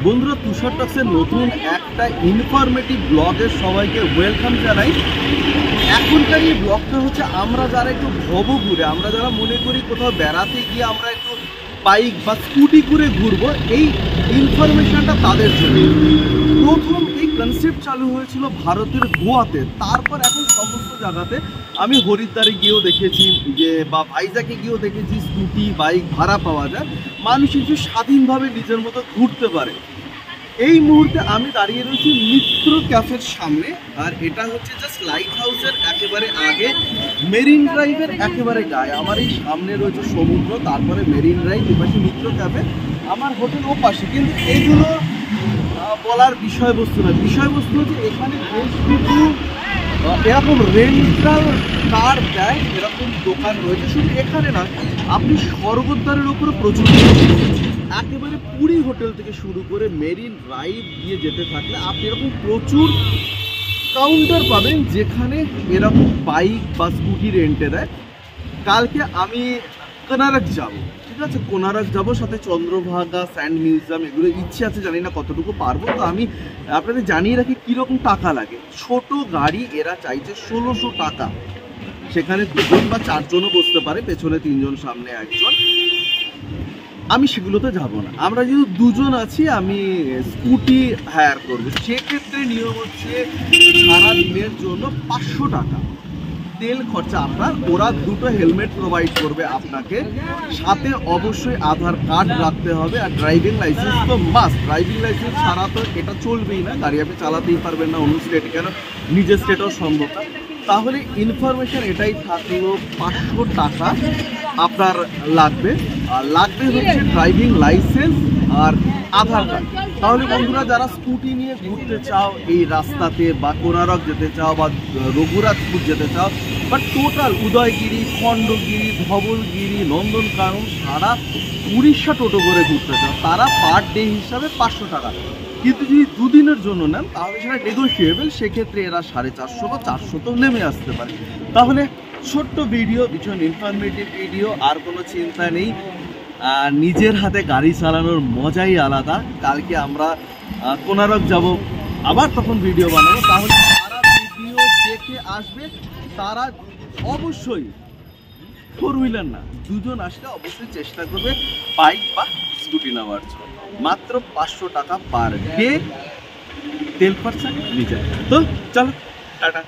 বন্ধুরা, তুষার টক্সের নতুন একটা ইনফরমেটিভ ব্লগে সবাইকে ওয়েলকাম জানাই। এখনকার এই ব্লগটা হচ্ছে আমরা যারা একটু ভব ঘুরে, আমরা যারা মনে করি কোথাও বেড়াতে গিয়ে আমরা একটু বাইক বা স্কুটি করে ঘুরবো, এই ইনফরমেশনটা তাদের জন্য। প্রথম এই কনসেপ্ট চালু হয়েছিল ভারতের গোয়াতে, তারপর এখন সমস্ত জায়গাতে। আমি হরিদ্বারে গিয়েও দেখেছি যে, বা ভাইজাকে গিয়েও দেখেছি স্কুটি বাইক ভাড়া পাওয়া যায়, মানুষ একটু স্বাধীনভাবে নিজের মতো ঘুরতে পারে। এই মুহূর্তে আমি দাঁড়িয়ে রয়েছি মিত্র ক্যাফের সামনে, আর এটা হচ্ছে জাস্ট লাইট হাউসের একেবারে আগে, মেরিন ড্রাইভের একেবারে গায়ে। আমার এই সামনে রয়েছে সমুদ্র, তারপরে মেরিন ড্রাইভ, এপাশে মিত্র ক্যাফে, আমার হোটেল ও পাশে। কিন্তু এগুলো বলার বিষয়বস্তু না, বিষয়বস্তু হচ্ছে এখানে বেশ কিছু এরকম রেন্টাল কার দেয়, এরকম দোকান রয়েছে। শুধু এখানে না, আপনি স্বর্গদ্বারের উপরে প্রচুর, একেবারে পুরী হোটেল থেকে শুরু করে মেরিন ড্রাইভ দিয়ে যেতে থাকলে আপনি এরকম প্রচুর কাউন্টার পাবেন যেখানে এরকম বাইক বা স্কুটি রেন্টে দেয়। কালকে আমি কোনারক যাব, ঠিক আছে, কোনারক যাব, সাথে চন্দ্রভাগা, স্যান্ড মিউজিয়াম, এগুলো ইচ্ছে আছে, জানি না কতটুকু পারবো। তো আমি আপনাদের জানিয়ে রাখি কীরকম টাকা লাগে। ছোট গাড়ি এরা চাইছে 1600 টাকা, সেখানে 2জন বা 4জনও বসতে পারে, পেছনে 3জন সামনে 1জন। আমি সেগুলোতে যাব না, আমরা যেহেতু 2জন আছি, আমি স্কুটি হায়ার করবো। সেক্ষেত্রে নিয়ম হচ্ছে সারা দিনের জন্য 500 টাকা তেল খরচা আপনার। ওরা 2টো হেলমেট প্রোভাইড করবে আপনাকে, সাথে অবশ্যই আধার কার্ড রাখতে হবে, আর ড্রাইভিং লাইসেন্স তো মাস্ট। ড্রাইভিং লাইসেন্স ছাড়া তো এটা চলবেই না, গাড়ি আপনি চালাতেই পারবেন না অন্য স্টেটে, কেন নিজের স্টেটেও সম্ভব না। তাহলে ইনফরমেশন এটাই থাকলো, 500 টাকা আপনার লাগবে। আর লাগবে হচ্ছে ড্রাইভিং লাইসেন্স আর আধার কার্ড। তাহলে বন্ধুরা, যারা স্কুটি নিয়ে ঘুরতে চাও এই রাস্তাতে, বা কোনারক যেতে চাও, বা রঘুরাজপুর যেতে চাও, বা টোটাল উদয়গিরি, খণ্ডগিরি, ধবলগিরি, নন্দনকানন, সারা উড়িষ্যা টোটো করে ঘুরতে চাও, তারা পার ডে হিসাবে 500 টাকা। কিন্তু যদি 2 দিনের জন্য নেন তাহলে সেটা নেগোশিয়েবল, সেক্ষেত্রে এরা 450 বা 400 তো নেমে আসতে পারে। তাহলে ছোট্ট ভিডিও, ভীষণ ইনফরমেটিভ ভিডিও, আর কোনো চিন্তা নেই। নিজের হাতে গাড়ি চালানোর মজাই আলাদা। কালকে আমরা কোনারক যাব, আবার তখন ভিডিও বানাবো। তাহলে যারা ভিডিও দেখে আসবে তারা অবশ্যই 4 হুইলার না, 2জন আসলে অবশ্যই চেষ্টা করবে বাইক বা স্কুটি নেওয়ার জন্য। মাত্র 500 টাকা পার ডে তেল খরচা নিজে। তো চলো, টাটা।